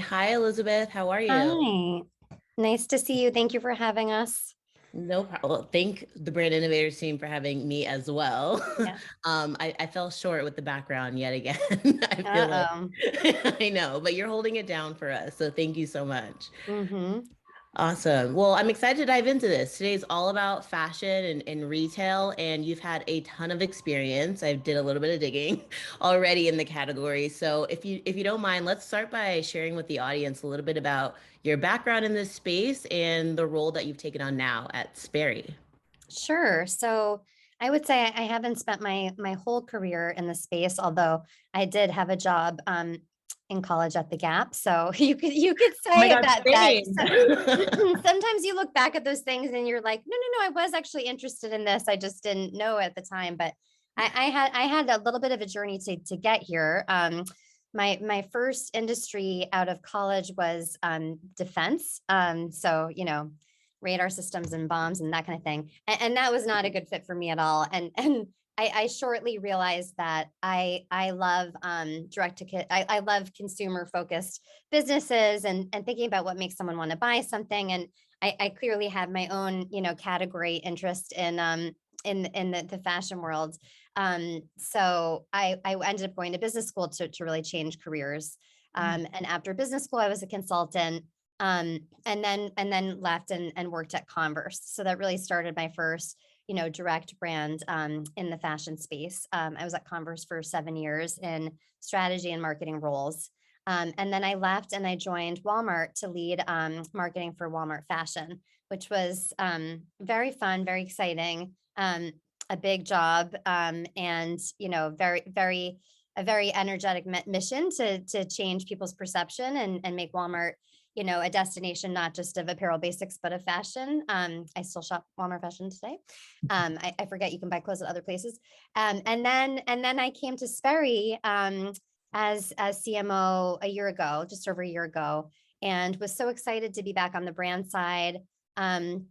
Hi, Elizabeth. How are you? Hi, nice to see you. Thank you for having us. No problem. Well, thank the Brand Innovators team for having me as well. Yeah. I fell short with the background yet again. I feel like Uh-oh. I know, but you're holding it down for us. So thank you so much. Mm-hmm. Awesome. Well, I'm excited to dive into this. Today's all about fashion and retail, and you've had a ton of experience. I did a little bit of digging already in the category. So if you don't mind, let's start by sharing with the audience a little bit about your background in this space and the role that you've taken on now at Sperry. Sure. So I would say I haven't spent my whole career in the space, although I did have a job in college at the Gap. So you could Oh my say God, that same. sometimes you look back at those things and you're like, no, no, no, I was actually interested in this. I just didn't know at the time. But I had a little bit of a journey to get here. My first industry out of college was defense. So radar systems and bombs and that kind of thing. And that was not a good fit for me at all. And I shortly realized that I love I love consumer focused businesses and thinking about what makes someone want to buy something. And I clearly have my own category interest in the fashion world. So I ended up going to business school to really change careers. And after business school, I was a consultant, and then left and worked at Converse. So that really started my first, direct brand in the fashion space. I was at Converse for 7 years in strategy and marketing roles. And then I left and I joined Walmart to lead marketing for Walmart Fashion, which was very fun, very exciting, a big job, and very, very a very energetic mission to change people's perception and make Walmart a destination not just of apparel basics but of fashion. I still shop Walmart fashion today. I forget you can buy clothes at other places. And then I came to Sperry as CMO a year ago, just over a year ago, and was so excited to be back on the brand side. Um,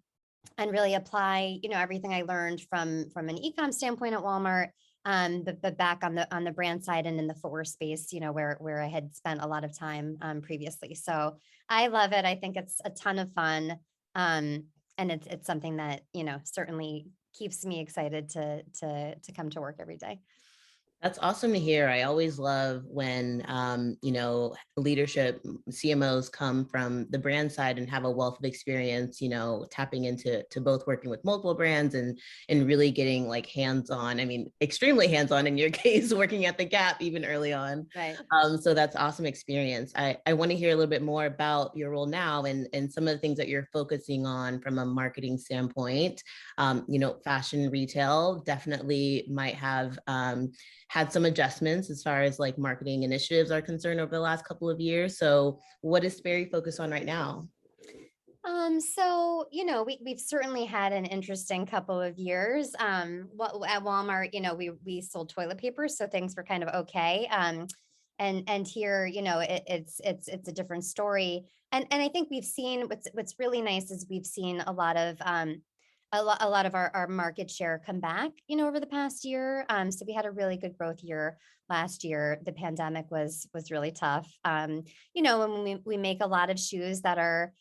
and really apply everything I learned from an ecom standpoint at Walmart, but back on the brand side and in the footwear space, where I had spent a lot of time previously. So I love it. I think it's a ton of fun, and it's something that certainly keeps me excited to come to work every day. That's awesome to hear. I always love when, leadership CMOs come from the brand side and have a wealth of experience, tapping into both working with multiple brands and really getting like hands-on. I mean, extremely hands-on in your case, working at the Gap even early on. Right. So that's awesome experience. I want to hear a little bit more about your role now and some of the things that you're focusing on from a marketing standpoint. Fashion retail definitely might have had some adjustments as far as like marketing initiatives are concerned over the last couple of years. So what is Sperry focused on right now? So we've certainly had an interesting couple of years. At Walmart, we sold toilet paper, so things were kind of okay. And here, it's a different story. And I think we've seen what's really nice is we've seen a lot of our market share come back, over the past year. So we had a really good growth year last year. The pandemic was really tough. When we make a lot of shoes that are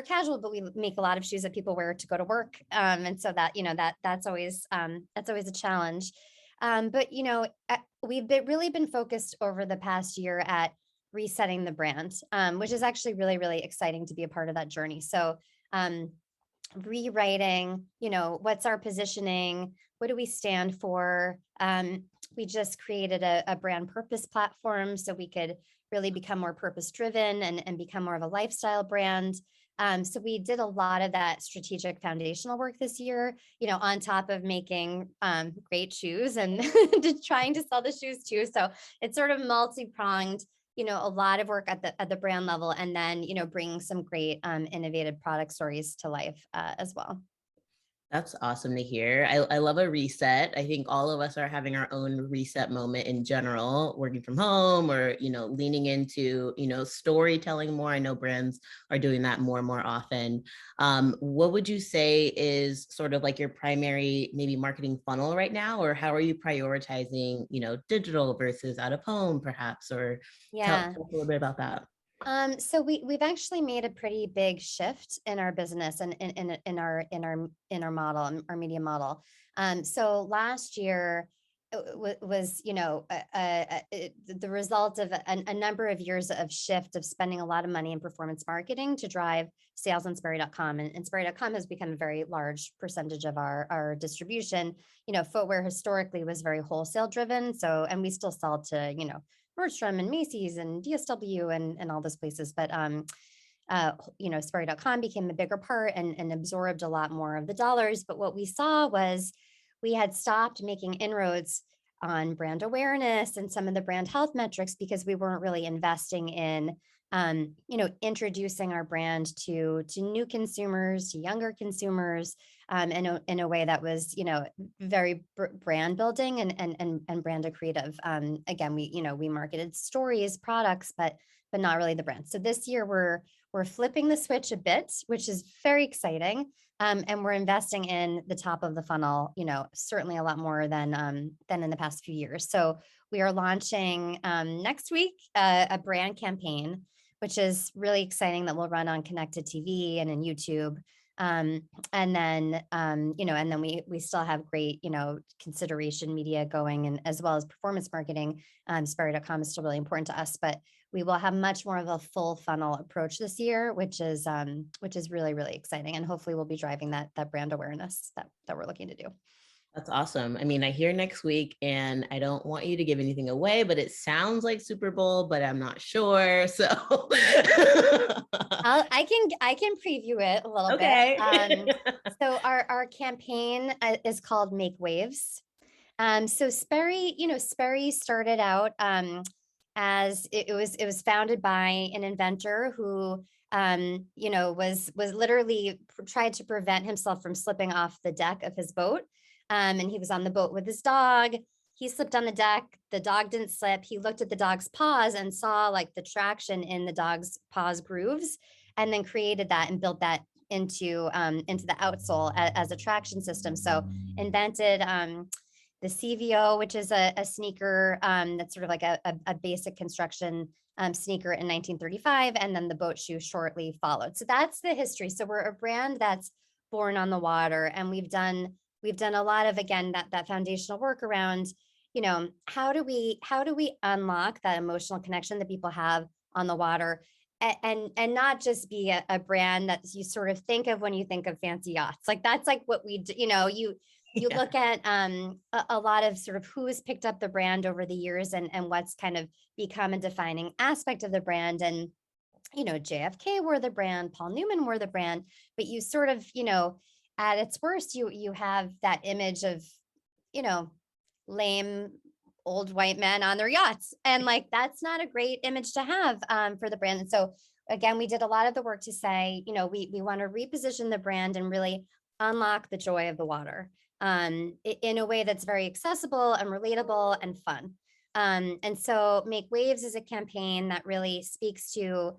casual, but we make a lot of shoes that people wear to go to work. And so that's always a challenge. But really been focused over the past year at resetting the brand, which is actually really, really exciting to be a part of that journey. So rewriting, what's our positioning? What do we stand for? We just created a brand purpose platform so we could really become more purpose driven and become more of a lifestyle brand. So we did a lot of that strategic foundational work this year, on top of making great shoes and trying to sell the shoes too. So it's sort of multi-pronged, a lot of work at the brand level, and then bringing some great innovative product stories to life as well. That's awesome to hear. I love a reset. I think all of us are having our own reset moment in general, working from home or, leaning into, storytelling more. I know brands are doing that more and more often. What would you say is sort of like your primary maybe marketing funnel right now, or how are you prioritizing, digital versus out of home perhaps, or tell us Yeah. a little bit about that. So we've actually made a pretty big shift in our business and in our model, our media model. So last year was, the result of a number of years of shift of spending a lot of money in performance marketing to drive sales on Sperry.com, and Sperry.com has become a very large percentage of our distribution. Footwear historically was very wholesale driven. So, and we still sell to, Nordstrom and Macy's and DSW and all those places. But Sperry.com became a bigger part and absorbed a lot more of the dollars. But what we saw was we had stopped making inroads on brand awareness and some of the brand health metrics because we weren't really investing in introducing our brand to new consumers, to younger consumers, in a way that was, very brand building and brand accretive. Again, we marketed stories, products, but not really the brand. So this year we're flipping the switch a bit, which is very exciting. And we're investing in the top of the funnel, certainly a lot more than in the past few years. So we are launching next week a brand campaign, which is really exciting, that will run on connected TV and in YouTube. And then we still have great, consideration media going, and as well as performance marketing. Sperry.com is still really important to us, but we will have much more of a full funnel approach this year, which is really, really exciting. And hopefully we'll be driving that brand awareness that we're looking to do. That's awesome. I mean, I hear next week, and I don't want you to give anything away, but it sounds like Super Bowl, but I'm not sure. So I can preview it a little bit. So our campaign is called Make Waves. So Sperry started out as it was founded by an inventor who was literally tried to prevent himself from slipping off the deck of his boat. And he was on the boat with his dog. He slipped on the deck. The dog didn't slip. He looked at the dog's paws and saw like the traction in the dog's paws grooves, and then created that and built that into the outsole as a traction system. So invented the CVO, which is a sneaker that's sort of like a basic construction sneaker in 1935, and then the boat shoe shortly followed. So that's the history. So we're a brand that's born on the water, and we've done a lot of, again, that foundational work around, how do we unlock that emotional connection that people have on the water, and not just be a brand that you sort of think of when you think of fancy yachts. Like that's like what we do, you look at a lot of sort of who has picked up the brand over the years, and what's kind of become a defining aspect of the brand. And JFK wore the brand, Paul Newman wore the brand, but you sort of, at its worst, you have that image of, lame old white men on their yachts, and like that's not a great image to have for the brand. And so again, we did a lot of the work to say, we want to reposition the brand and really unlock the joy of the water in a way that's very accessible and relatable and fun. And so Make Waves is a campaign that really speaks to,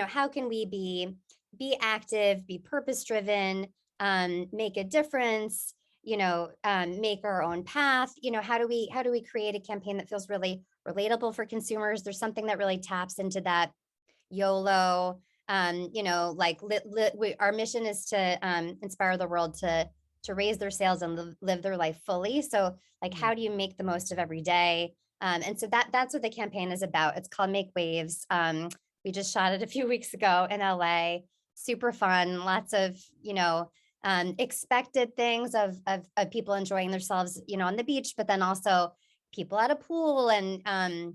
how can we be active, be purpose driven, make a difference, make our own path. How do we create a campaign that feels really relatable for consumers? There's something that really taps into that YOLO. Our mission is to inspire the world to raise their sales and live their life fully. So like, how do you make the most of every day? And so that's what the campaign is about. It's called Make Waves. We just shot it a few weeks ago in LA. Super fun. Lots of, expected things of people enjoying themselves, on the beach, but then also people at a pool, and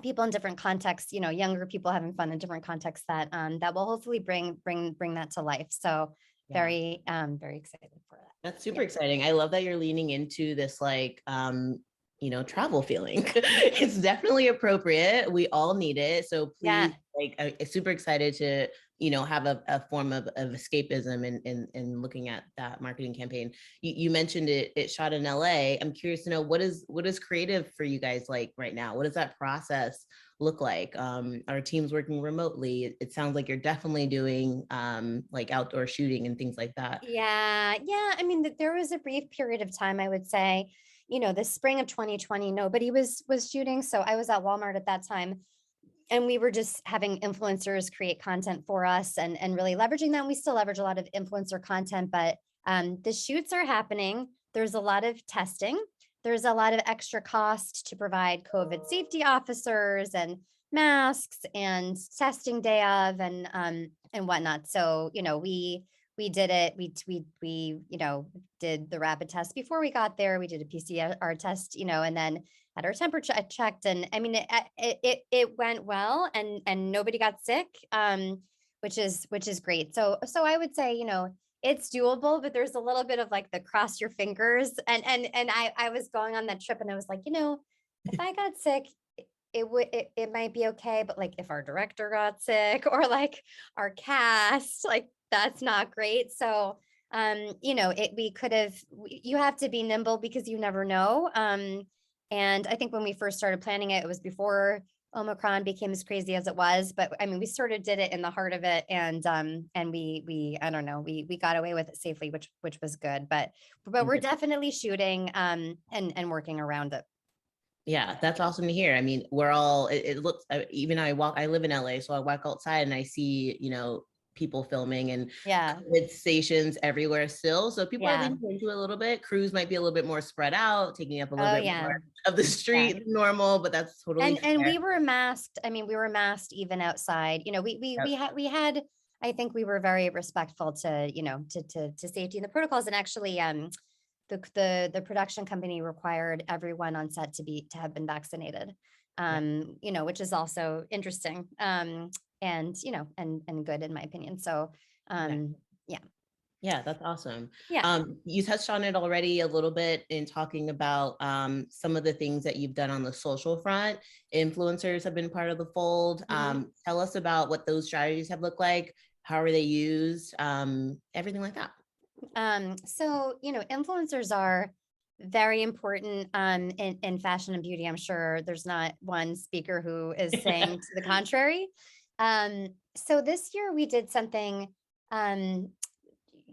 people in different contexts, younger people having fun in different contexts that will hopefully bring that to life. So very excited for that. That's super exciting. I love that you're leaning into this travel feeling. It's definitely appropriate. We all need it. So please, I'm super excited to, have a form of escapism in looking at that marketing campaign. You mentioned it shot in LA. I'm curious to know, what is creative for you guys like right now? What does that process look like? Are teams working remotely? It sounds like you're definitely doing like outdoor shooting and things like that. Yeah. I mean, there was a brief period of time, I would say, the spring of 2020, nobody was shooting. So I was at Walmart at that time, and we were just having influencers create content for us and really leveraging that. We still leverage a lot of influencer content, but the shoots are happening. There's a lot of testing. There's a lot of extra cost to provide COVID safety officers and masks and testing day of and whatnot. So, we did it. We did the rapid test before we got there. We did a PCR test, and then had our temperature checked. And I mean, it went well, and nobody got sick, which is great. So I would say, it's doable, but there's a little bit of like the cross your fingers. And I was going on that trip, and I was like, if I got sick, it might be okay, but like if our director got sick or like our cast, like that's not great. So you have to be nimble because you never know. And I think when we first started planning it, it was before Omicron became as crazy as it was. But I mean, we sort of did it in the heart of it, and we I don't know, we got away with it safely, which was good. But we're definitely shooting and working around it. Yeah, that's awesome to hear. I mean, we're all, it looks, even I live in LA, so I walk outside and I see, people filming and COVID stations everywhere still. So people are leaning into it a little bit. Crews might be a little bit more spread out, taking up a little bit more of the street than normal, but that's totally fair. And we were masked. I mean, we were masked even outside. We had. I think we were very respectful to to safety and the protocols. And actually, the production company required everyone on set to have been vaccinated. Which is also interesting. And good in my opinion. So yeah, that's awesome. Yeah. You touched on it already a little bit in talking about some of the things that you've done on the social front. Influencers have been part of the fold. Tell us about what those strategies have looked like. How are they used? Everything like that. So, influencers are very important in fashion and beauty. I'm sure there's not one speaker who is saying to the contrary. So this year we did something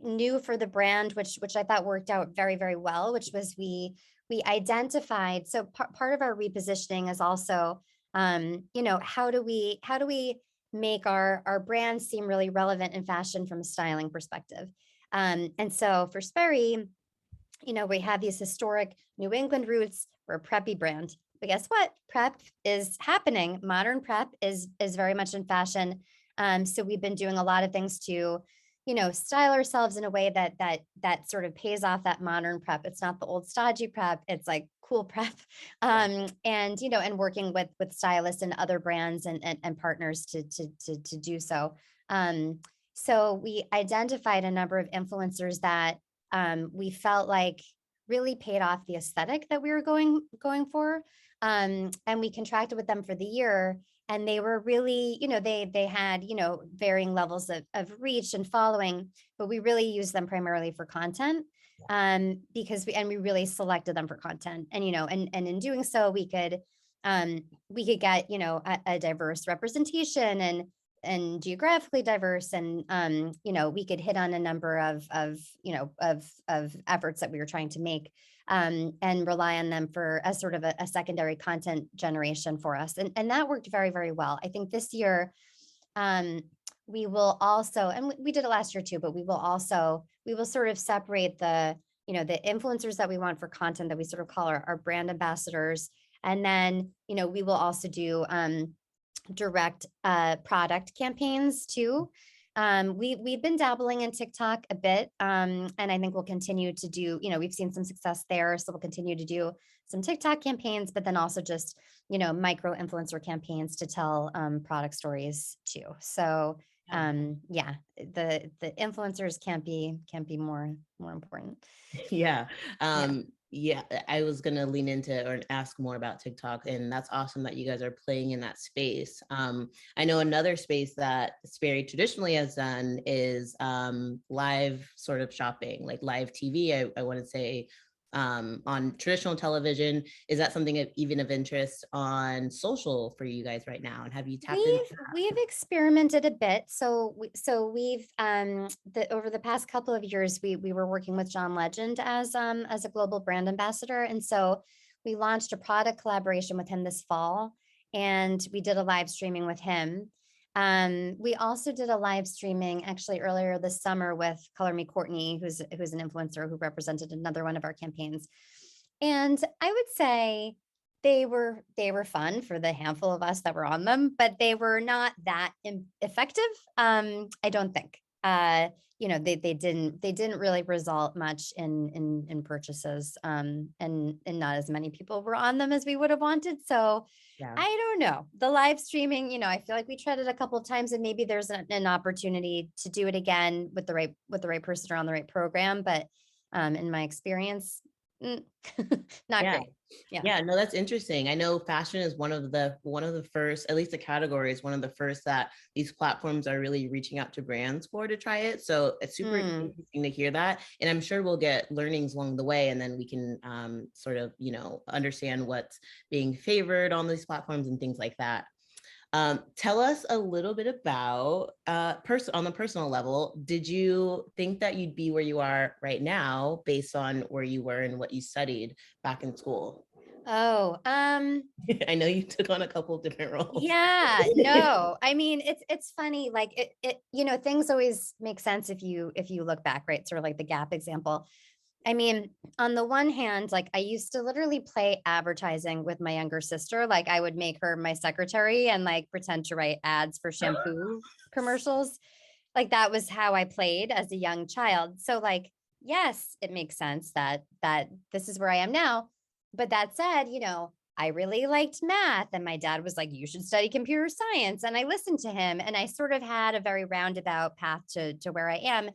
new for the brand, which I thought worked out very, very well, which was we identified. So part of our repositioning is also, how do we make our brand seem really relevant in fashion from a styling perspective? And so for Sperry, we have these historic New England roots. We're a preppy brand, but guess what? Prep is happening. Modern prep is very much in fashion. So we've been doing a lot of things to, style ourselves in a way that sort of pays off that modern prep. It's not the old stodgy prep. It's like cool prep. And working with stylists and other brands and partners to do so. So we identified a number of influencers that we felt like really paid off the aesthetic that we were going for. And we contracted with them for the year. And they were really, they had, varying levels of reach and following, but we really used them primarily for content because we really selected them for content. And, and in doing so, we could get, a diverse representation and geographically diverse. And, we could hit on a number of efforts that we were trying to make and rely on them for a sort of a secondary content generation for us. And that worked very, very well. I think this year we will also, and we did it last year too, but we will sort of separate the influencers that we want for content that we sort of call our brand ambassadors. And then, we will also do direct product campaigns too. We've been dabbling in TikTok a bit, and I think we'll continue to do, we've seen some success there, so we'll continue to do some TikTok campaigns, but then also just, micro influencer campaigns to tell product stories too. So the influencers can't be more important. Yeah. Yeah, I was going to lean into or ask more about TikTok, and that's awesome that you guys are playing in that space. I know another space that Sperry traditionally has done is live sort of shopping, like live TV, I want to say, on traditional television. Is that something even of interest on social for you guys right now? And have you tapped into that? We've experimented a bit. So we've over the past couple of years, we were working with John Legend as a global brand ambassador. And so we launched a product collaboration with him this fall. and we did a live streaming with him. We also did a live streaming actually earlier this summer with Color Me Courtney, who's an influencer who represented another one of our campaigns. And I would say they were fun for the handful of us that were on them, but they were not that effective. I don't think. They didn't really result much in purchases, and not as many people were on them as we would have wanted. So Yeah. I don't know. The live streaming, I feel like we tried it a couple of times, and maybe there's an opportunity to do it again with the right person or on the right program. But in my experience, not Yeah. great. Yeah. Yeah, no, that's interesting. I know fashion is one of the first, at least the category is one of the first that these platforms are really reaching out to brands for to try it. So it's super interesting to hear that. And I'm sure we'll get learnings along the way, and then we can sort of, understand what's being favored on these platforms and things like that. Tell us a little bit about on the personal level. Did you think that you'd be where you are right now based on where you were and what you studied back in school? Oh, I know you took on a couple of different roles. yeah, no, I mean, it's funny, like things always make sense if you look back, right? Sort of like the Gap example. I mean, on the one hand, like I used to literally play advertising with my younger sister. Like I would make her my secretary and like pretend to write ads for shampoo commercials. Like that was how I played as a young child. So like, yes, it makes sense that this is where I am now. But that said, I really liked math, and my dad was like, you should study computer science. And I listened to him, and I sort of had a very roundabout path to where I am.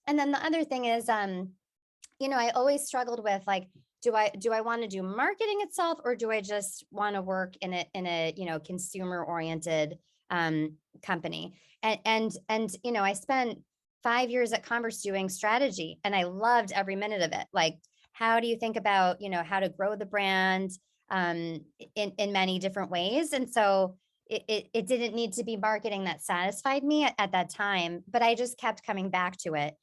And then the other thing is, I always struggled with like, do I want to do marketing itself, or do I just want to work in a consumer oriented company? And I spent 5 years at Converse doing strategy, and I loved every minute of it. Like, how do you think about how to grow the brand in many different ways? And so it didn't need to be marketing that satisfied me at that time, but I just kept coming back to it,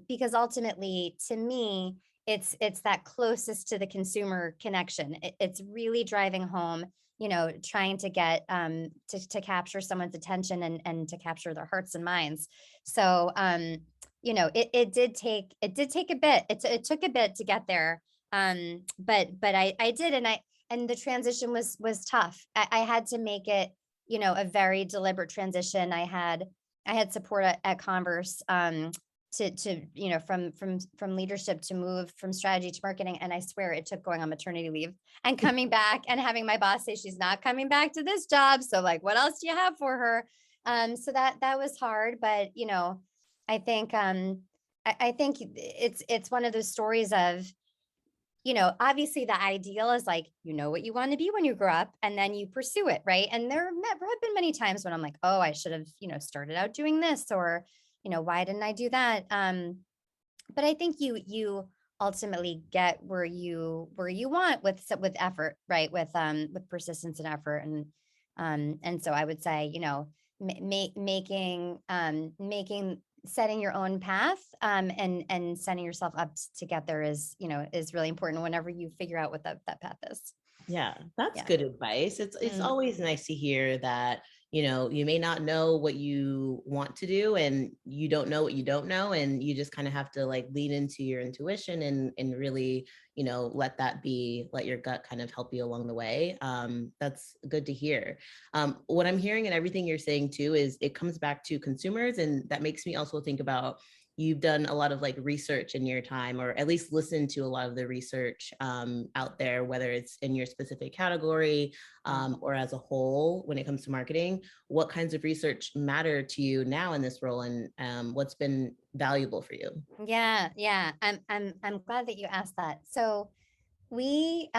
because ultimately, to me, it's that closest to the consumer connection. It's really driving home, trying to get to capture someone's attention and to capture their hearts and minds. So it did take a bit. It took a bit to get there. But I did, and the transition was tough. I had to make it, a very deliberate transition. I had support at Converse, to from leadership to move from strategy to marketing, and I swear it took going on maternity leave and coming back and having my boss say she's not coming back to this job, so like what else do you have for her? So that was hard, but I think I think it's one of those stories of, obviously the ideal is like, what you want to be when you grow up, and then you pursue it, right? And there have been many times when I'm like, oh, I should have, started out doing this, or, why didn't I do that? But I think you ultimately get where you want with effort, right? With persistence and effort. And so I would say, making setting your own path, and setting yourself up to get there is really important whenever you figure out what that path is. Yeah, that's Yeah. good advice. It's always nice to hear that, you may not know what you want to do, and you don't know what you don't know, and you just kind of have to like lean into your intuition and really, let your gut kind of help you along the way. That's good to hear. What I'm hearing and everything you're saying too is it comes back to consumers, and that makes me also think about you've done a lot of like research in your time, or at least listened to a lot of the research out there, whether it's in your specific category or as a whole when it comes to marketing. What kinds of research matter to you now in this role, and what's been valuable for you? Yeah. I'm glad that you asked that. So we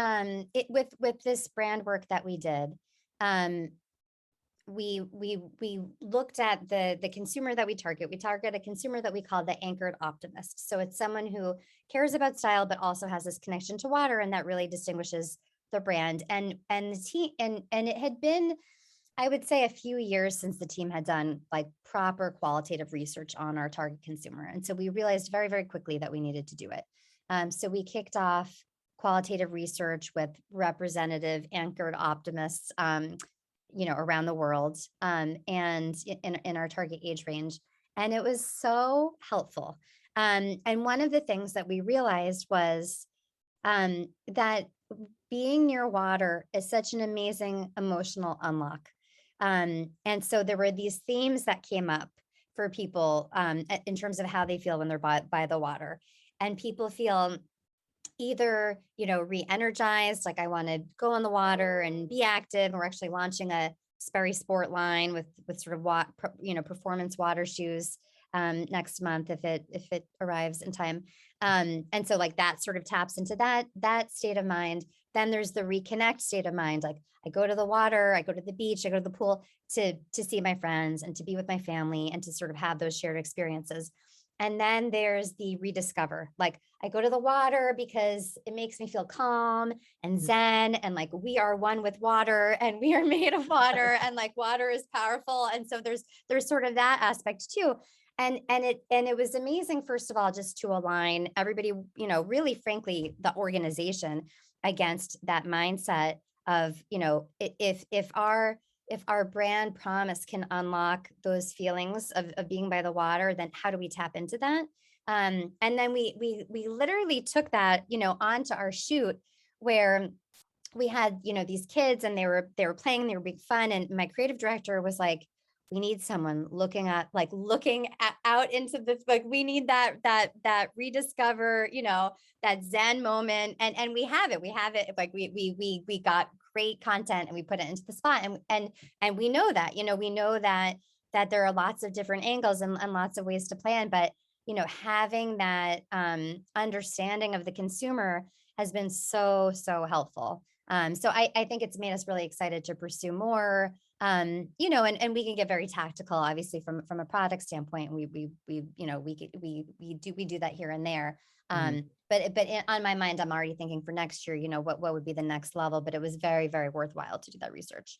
with this brand work that we did, um we looked at the consumer that we target. We target a consumer that we call the anchored optimist. So it's someone who cares about style but also has this connection to water, and that really distinguishes the brand. And the team, and it had been, I would say, a few years since the team had done like proper qualitative research on our target consumer. And so we realized very, very quickly that we needed to do it. So we kicked off qualitative research with representative anchored optimists. around the world, and in our target age range. And it was so helpful. And one of the things that we realized was that being near water is such an amazing emotional unlock. And so there were these themes that came up for people, in terms of how they feel when they're by the water. And people feel either, re-energized, like I want to go on the water and be active. And we're actually launching a Sperry sport line with sort of performance water shoes, next month if it arrives in time. And so like that sort of taps into that state of mind. Then there's the reconnect state of mind. Like I go to the water, I go to the beach, I go to the pool to see my friends and to be with my family and to sort of have those shared experiences. And then there's the rediscover. Like I go to the water because it makes me feel calm and zen, and like we are one with water and we are made of water, and like water is powerful. And so there's sort of that aspect too. And it was amazing, first of all, just to align everybody, really frankly, the organization against that mindset of, if our brand promise can unlock those feelings of being by the water, then how do we tap into that? And then we literally took that, onto our shoot, where we had, these kids, and they were playing, they were being fun. And my creative director was like, we need someone looking out into this, like we need that rediscover, that zen moment. And we have it. Like we got great content and we put it into the spot. And we know that, that there are lots of different angles and lots of ways to plan, but having that understanding of the consumer has been so helpful. So I think it's made us really excited to pursue more. And we can get very tactical, obviously, from a product standpoint. We do that here and there. But on my mind, I'm already thinking for next year, what would be the next level. But it was very, very worthwhile to do that research.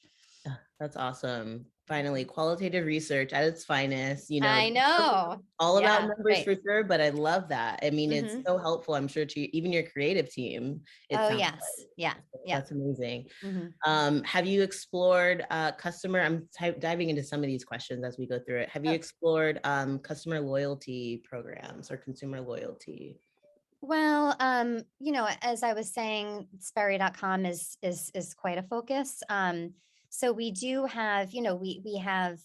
That's awesome. Finally, qualitative research at its finest, I know. all about Yeah, numbers for sure, but I love that. I mean, it's Mhm. so helpful, I'm sure, to even your creative team. It Oh, sounds yes. like. Yeah. Yeah. That's amazing. Mhm. Have you explored customer? I'm diving into some of these questions as we go through it. Have you Oh, explored customer loyalty programs or consumer loyalty? well, as I was saying, Sperry.com is quite a focus. So we do have, we have,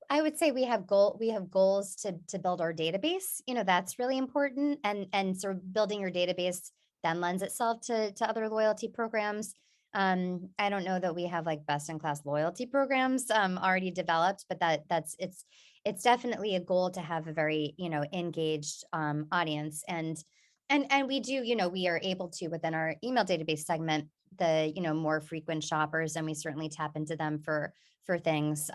I would say we have goals to build our database. That's really important. And sort of building your database then lends itself to other loyalty programs. I don't know that we have like best in class loyalty programs already developed, but it's definitely a goal to have a very, engaged audience. And we do, we are able to, within our email database segment, the, more frequent shoppers, and we certainly tap into them for things.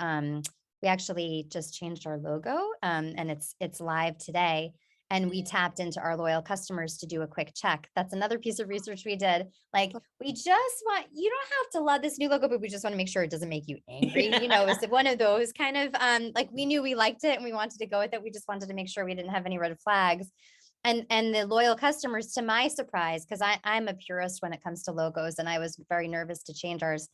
We actually just changed our logo, and it's live today. And we tapped into our loyal customers to do a quick check. That's another piece of research we did. Like, we just want, you don't have to love this new logo, but we just want to make sure it doesn't make you angry. It's one of those kind of, like, we knew we liked it and we wanted to go with it. We just wanted to make sure we didn't have any red flags. And the loyal customers, to my surprise, because I'm a purist when it comes to logos, and I was very nervous to change ours.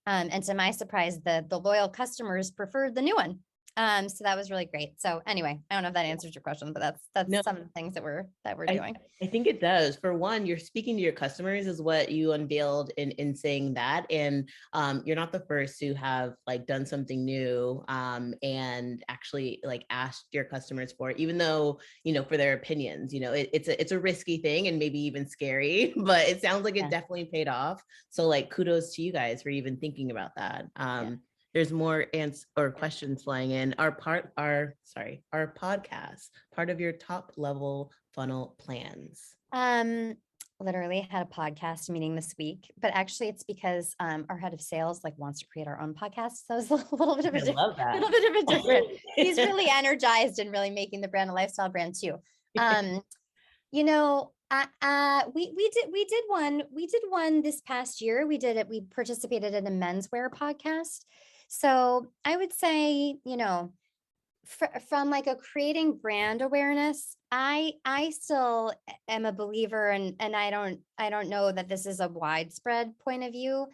And to my surprise, the loyal customers preferred the new one. So that was really great. So anyway, I don't know if that answers your question, but that's No, some of the things that we're I, doing. I think it does. For one, you're speaking to your customers is what you unveiled in saying that. And you're not the first to have like done something new and actually like asked your customers for it, even though, for their opinions, it's a risky thing and maybe even scary, but it sounds like it definitely paid off. So like kudos to you guys for even thinking about that. There's more questions flying in. Our podcast, part of your top level funnel plans. Literally had a podcast meeting this week, but actually it's because our head of sales like wants to create our own podcast. So it's a little bit of a love that. little bit of a different. He's really energized and really making the brand a lifestyle brand too. We did one this past year. We participated in a menswear podcast. So I would say, from like a creating brand awareness, I still am a believer, and I don't know that this is a widespread point of view,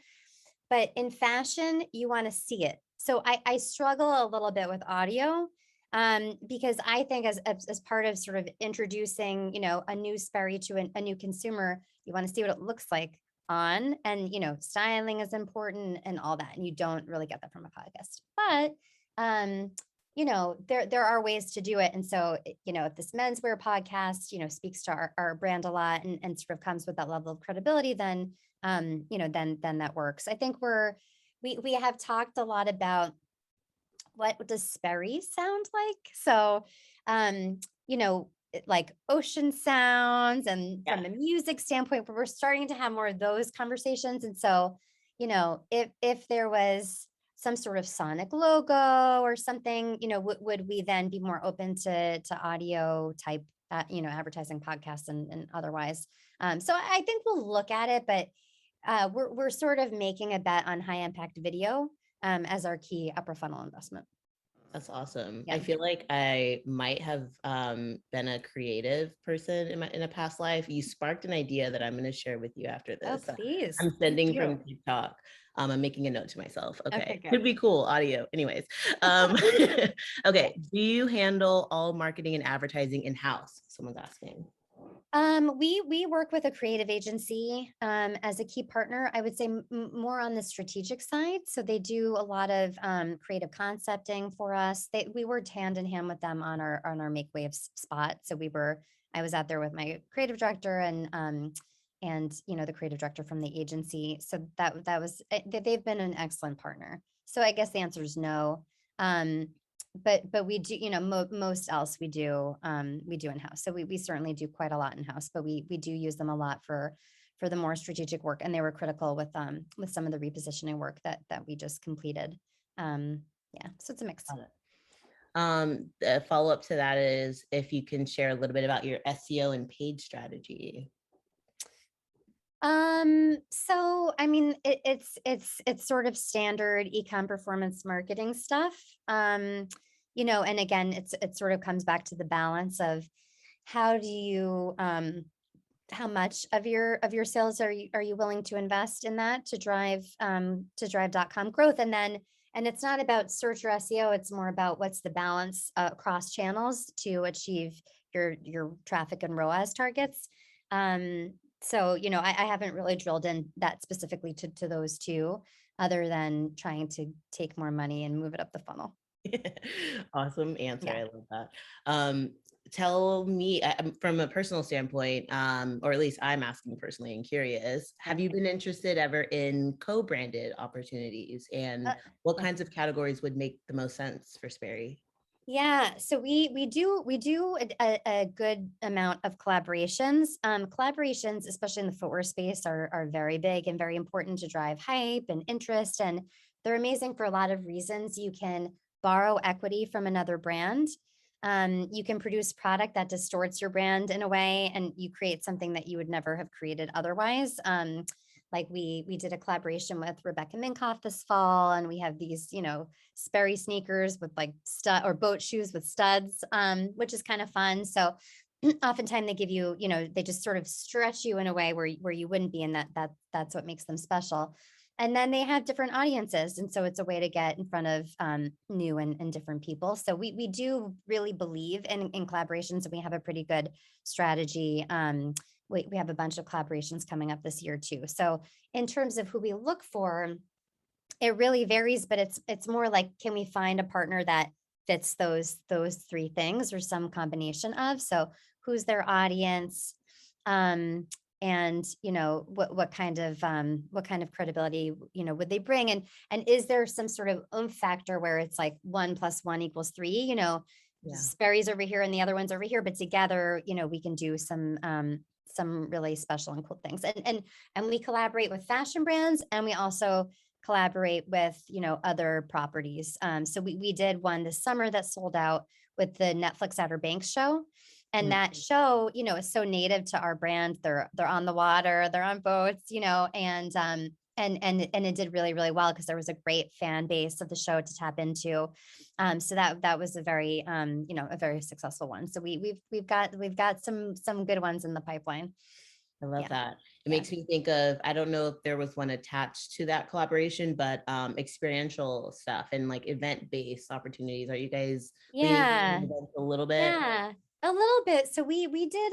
but in fashion, you want to see it. So I struggle a little bit with audio, because I think as part of sort of introducing, a new Sperry to a new consumer, you want to see what it looks like on, and styling is important and all that, and you don't really get that from a podcast. But there are ways to do it. And so, if this menswear podcast, speaks to our brand a lot, and sort of comes with that level of credibility, then then that works. I think we have talked a lot about what does Sperry sound like? So, like ocean sounds, and Yeah. from a music standpoint, but we're starting to have more of those conversations. And so, if there was some sort of sonic logo or something, would we then be more open to audio type, advertising podcasts and otherwise? So I think we'll look at it, but we're sort of making a bet on high impact video, as our key upper funnel investment. That's awesome. Yeah. I feel like I might have been a creative person in a past life. You sparked an idea that I'm going to share with you after Oh, this. please. I'm Please sending do. from TikTok. I'm making a note to myself. Okay, Okay, good. could be cool audio. Anyways, um, okay. Do you handle all marketing and advertising in house? Someone's asking. We work with a creative agency as a key partner. I would say more on the strategic side. So they do a lot of creative concepting for us. We worked hand in hand with them on our Make Waves spot. So I was out there with my creative director and the creative director from the agency. So they've been an excellent partner. So I guess the answer is no. But we do, most else we do in-house. So we certainly do quite a lot in-house, but we do use them a lot for the more strategic work, and they were critical with some of the repositioning work that we just completed. Yeah, so it's a mix. The follow-up to that is if you can share a little bit about your SEO and page strategy. So I mean, it's sort of standard ecom performance marketing stuff. And again, it sort of comes back to the balance of how do you how much of your sales are you willing to invest in that to drive .com growth, and it's not about search or SEO, it's more about what's the balance across channels to achieve your traffic and ROAS targets. So, I haven't really drilled in that specifically to those two, other than trying to take more money and move it up the funnel. Awesome answer. Yeah. I love that. Tell me from a personal standpoint, or at least I'm asking personally and curious, have you been interested ever in co-branded opportunities, and what kinds of categories would make the most sense for Sperry? Yeah, so we do a good amount of collaborations. Collaborations, especially in the footwear space, are very big and very important to drive hype and interest, and they're amazing for a lot of reasons. You can borrow equity from another brand. You can produce product that distorts your brand in a way, and you create something that you would never have created otherwise. Like we did a collaboration with Rebecca Minkoff this fall, and we have these, Sperry sneakers with like stud or boat shoes with studs, which is kind of fun. So oftentimes they give you, they just sort of stretch you in a way where you wouldn't be, and that's what makes them special. And then they have different audiences, and so it's a way to get in front of new and different people. So we do really believe in collaborations, and we have a pretty good strategy. We have a bunch of collaborations coming up this year too. So in terms of who we look for, it really varies, but it's more like, can we find a partner that fits those three things or some combination of? So who's their audience? And what kind of credibility would they bring, and is there some sort of oomph factor where it's like 1 + 1 = 3? Yeah. Sperry's over here and the other one's over here, but together we can do some really special and cool things, and we collaborate with fashion brands, and we also collaborate with other properties. So we did one this summer that sold out with the Netflix Outer Banks show. And that show, is so native to our brand. They're on the water, they're on boats, and it did really, really well because there was a great fan base of the show to tap into. So that was a very, a very successful one. So we've got some good ones in the pipeline. I love that. It makes me think of, I don't know if there was one attached to that collaboration, but experiential stuff and like event-based opportunities. Are you guys leaning Yeah. into events a little bit? Yeah, a little bit. So we did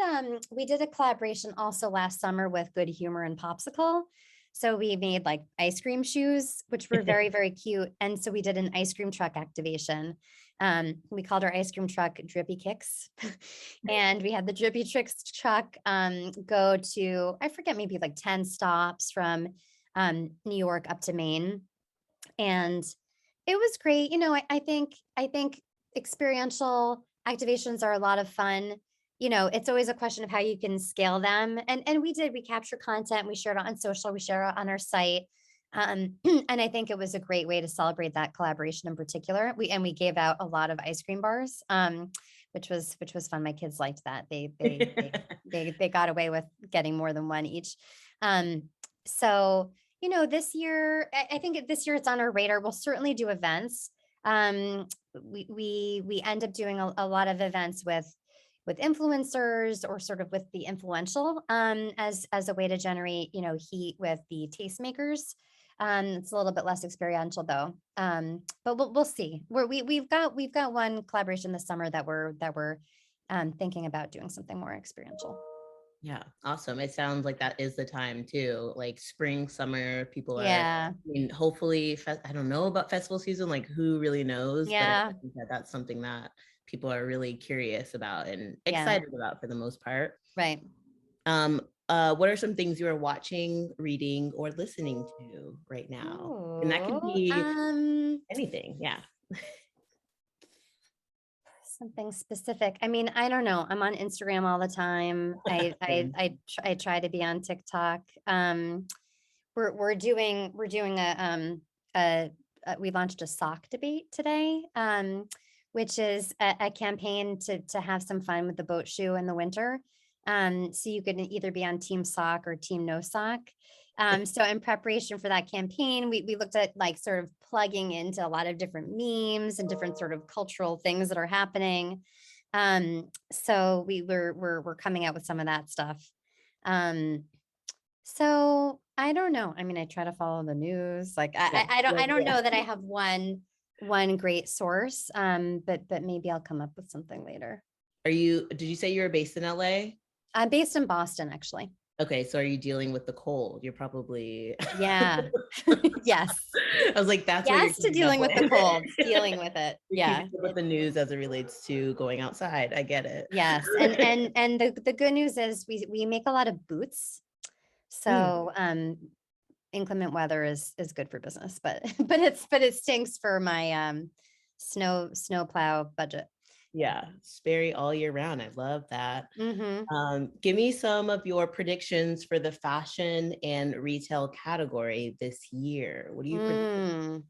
a collaboration also last summer with Good Humor and Popsicle. So we made like ice cream shoes, which were very, very cute. And so we did an ice cream truck activation. We called our ice cream truck Drippy Kicks. And we had the Drippy Tricks truck go to, I forget, maybe like 10 stops from New York up to Maine. And it was great. I think experiential activations are a lot of fun. It's always a question of how you can scale them. And we captured content, we shared it on social, we share it on our site. And I think it was a great way to celebrate that collaboration in particular. We gave out a lot of ice cream bars, which was fun. My kids liked that. They got away with getting more than one each. So this year, I think this year it's on our radar. We'll certainly do events. We end up doing a lot of events with influencers or sort of with the influential as a way to generate heat with the tastemakers. It's a little bit less experiential though, but we'll see. We've got one collaboration this summer that we're thinking about doing something more experiential. Yeah, awesome. It sounds like that is the time too, like spring, summer, people are, Yeah. hopefully, I don't know about festival season, like who really knows, but I Yeah. think that that's something that people are really curious about and Yeah. excited about for the most part. Right. What are some things you are watching, reading, or listening to right now? And that can be anything. Yeah. Something specific. I mean, I don't know. I'm on Instagram all the time. I try to be on TikTok. We're doing we launched a sock debate today, which is a campaign to have some fun with the boat shoe in the winter. So you can either be on team sock or team no sock. So in preparation for that campaign, we looked at like sort of plugging into a lot of different memes and different sort of cultural things that are happening. So we're coming out with some of that stuff. So I don't know. I mean, I try to follow the news. Like I don't know that I have one great source. But maybe I'll come up with something later. Did you say you were based in LA? I'm based in Boston, actually. Okay, so are you dealing with the cold? You're probably Yeah. Yes. I was like, that's yes to dealing with the cold, dealing with it. Yeah. With the news as it relates to going outside. I get it. Yes. And the good news is we make a lot of boots. So inclement weather is good for business, but it stinks for my snow plow budget. Yeah, Sperry all year round. I love that. Mm-hmm. Give me some of your predictions for the fashion and retail category this year. What do you predict?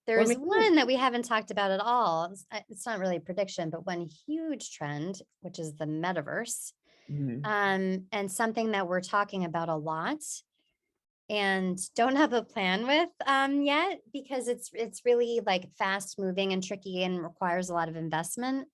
There's one that we haven't talked about at all. It's not really a prediction, but one huge trend, which is the metaverse, and something that we're talking about a lot and don't have a plan with yet, because it's really like fast moving and tricky and requires a lot of investment.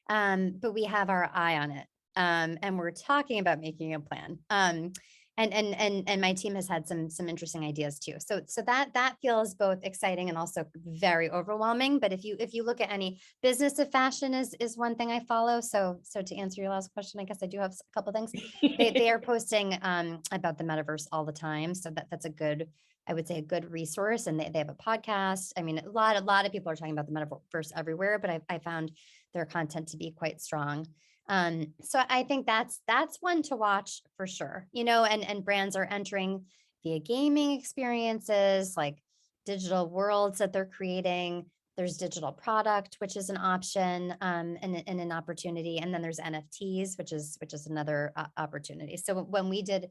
But we have our eye on it. And we're talking about making a plan. And my team has had some interesting ideas too. So that feels both exciting and also very overwhelming. But if you look at any business of fashion is one thing I follow. So to answer your last question, I guess I do have a couple things. They are posting about the metaverse all the time. So that's a good, I would say, a good resource. And they have a podcast. I mean, a lot of people are talking about the metaverse everywhere, but I found their content to be quite strong. So I think that's one to watch for sure, and brands are entering via gaming experiences, like digital worlds that they're creating. There's digital product, which is an option, and an opportunity. And then there's NFTs, which is another opportunity. So when we did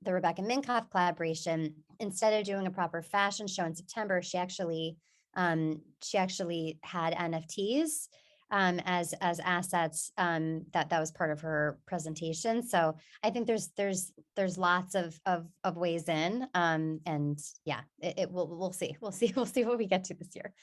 the Rebecca Minkoff collaboration, instead of doing a proper fashion show in September, she actually had NFTs. as assets, that was part of her presentation. So I think there's lots of ways in, and yeah, we'll see what we get to this year.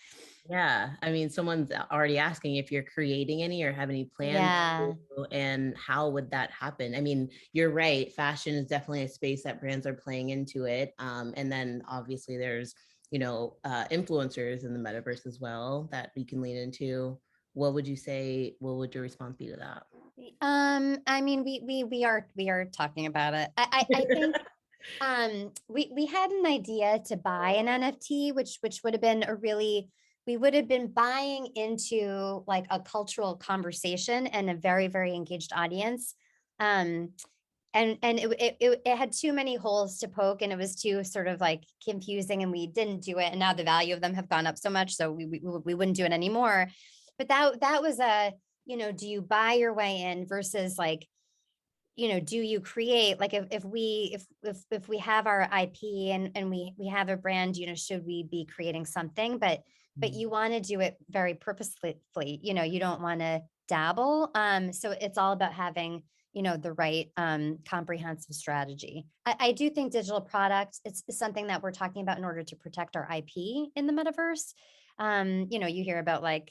Yeah, I mean, someone's already asking if you're creating any or have any plans Yeah. to, and how would that happen? I mean, you're right. Fashion is definitely a space that brands are playing into it. And then obviously there's, influencers in the metaverse as well that we can lean into. What would you say? What would your response be to that? I mean, we are talking about it. I think we had an idea to buy an NFT, which would have been we would have been buying into like a cultural conversation and a very, very engaged audience. Um, and it had too many holes to poke, and it was too sort of like confusing, and we didn't do it. And now the value of them have gone up so much, so we wouldn't do it anymore. But that was do you buy your way in versus like, do you create, like, if we have our IP and we have a brand, should we be creating something? But you want to do it very purposefully, you don't want to dabble. So it's all about having, the right comprehensive strategy. I do think digital product, it's something that we're talking about in order to protect our IP in the metaverse. You hear about like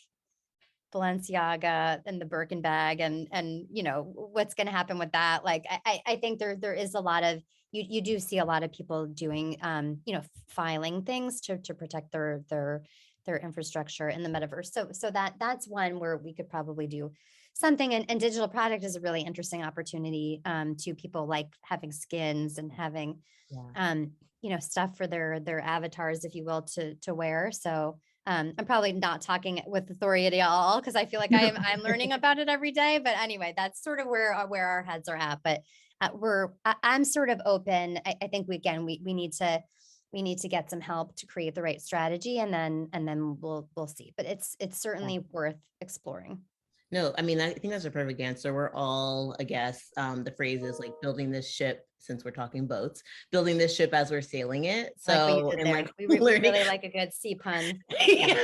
Balenciaga and the Birkin bag and what's going to happen with that. Like, I think there is a lot of, you do see a lot of people doing, filing things to protect their infrastructure in the metaverse. So that's one where we could probably do something. And digital product is a really interesting opportunity, to people like having skins and having, stuff for their avatars, if you will, to wear. So I'm probably not talking with authority at all, because I feel like I'm learning about it every day. But anyway, that's sort of where our heads are at. But I'm sort of open. I think we need to get some help to create the right strategy, and then we'll see. But it's certainly worth exploring. No, I mean, I think that's a perfect answer. We're all, I guess, the phrase is like building this ship, since we're talking boats, building this ship as we're sailing it. I like what you So, did and there. like We learning. really like a good sea pun. Yeah.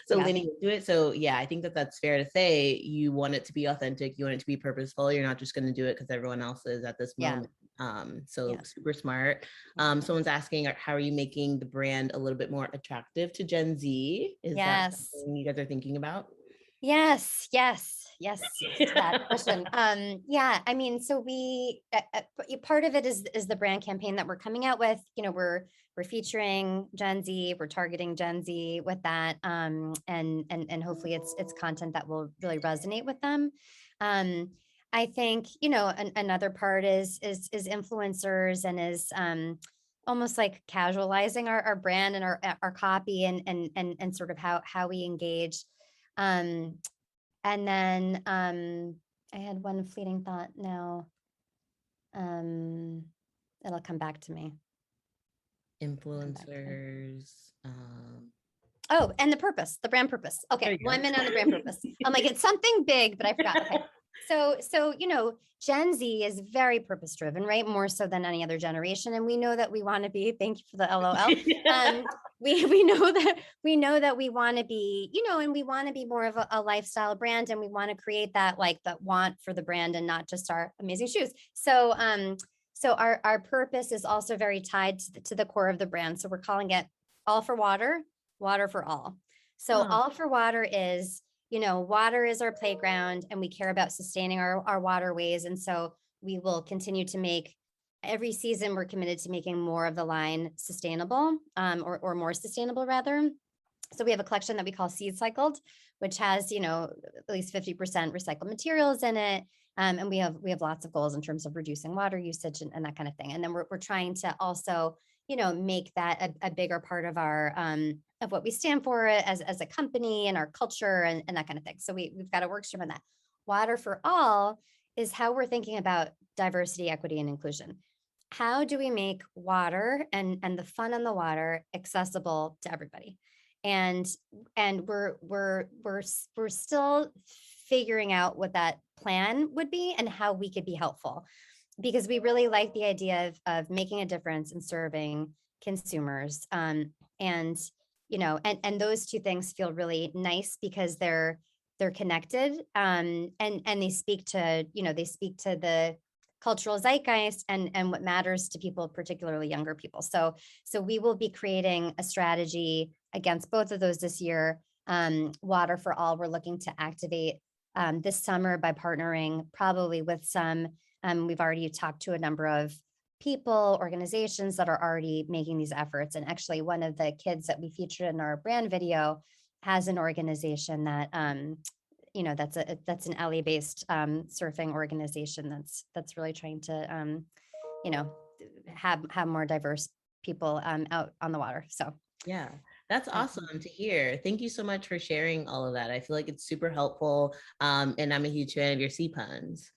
So Yeah. leaning into it. So yeah, I think that's fair to say. You want it to be authentic. You want it to be purposeful. You're not just going to do it because everyone else is at this Yeah. moment. So Yeah. super smart. Someone's asking, how are you making the brand a little bit more attractive to Gen Z? Is that Yes. something you guys are thinking about? Yes, that question. Yeah, I mean, so we part of it is the brand campaign that we're coming out with. We're featuring Gen Z, we're targeting Gen Z with that, and hopefully it's content that will really resonate with them. I think another part is influencers, and is almost like casualizing our brand and our copy, and sort of how we engage. And then I had one fleeting thought now. It'll come back to me. Influencers. Oh, and the brand purpose. Okay, 1 minute on the brand purpose. I'm like, it's something big, but I forgot. Okay. So Gen Z is very purpose driven, right? More so than any other generation. And we know that we want to be, thank you for the LOL. We know that we want to be, and we want to be more of a lifestyle brand, and we want to create that want for the brand, and not just our amazing shoes. So our purpose is also very tied to the core of the brand. So we're calling it all for water, water for all. So all for water is, water is our playground, and we care about sustaining our waterways. And so we will continue to make, every season we're committed to making more of the line sustainable, or more sustainable rather. So we have a collection that we call Seed Cycled, which has, at least 50% recycled materials in it. And we have lots of goals in terms of reducing water usage and that kind of thing. And then we're trying to also, make that a bigger part of our, of what we stand for as a company, and our culture, and that kind of thing. So we've got a work stream on that. Water for all is how we're thinking about diversity, equity, and inclusion. How do we make water and the fun on the water accessible to everybody? And we're still figuring out what that plan would be and how we could be helpful, because we really like the idea of making a difference and serving consumers. And those two things feel really nice, because they're they're connected, and they speak to, they speak to the cultural zeitgeist and what matters to people, particularly younger people. So we will be creating a strategy against both of those this year. Water for All, we're looking to activate this summer by partnering probably with some, we've already talked to a number of people, organizations that are already making these efforts. And actually one of the kids that we featured in our brand video has an organization that, that's an LA based surfing organization that's really trying to, you know, have more diverse people out on the water. So Yeah, that's awesome to hear. Thank you so much for sharing all of that. I feel like it's super helpful. And I'm a huge fan of your sea puns.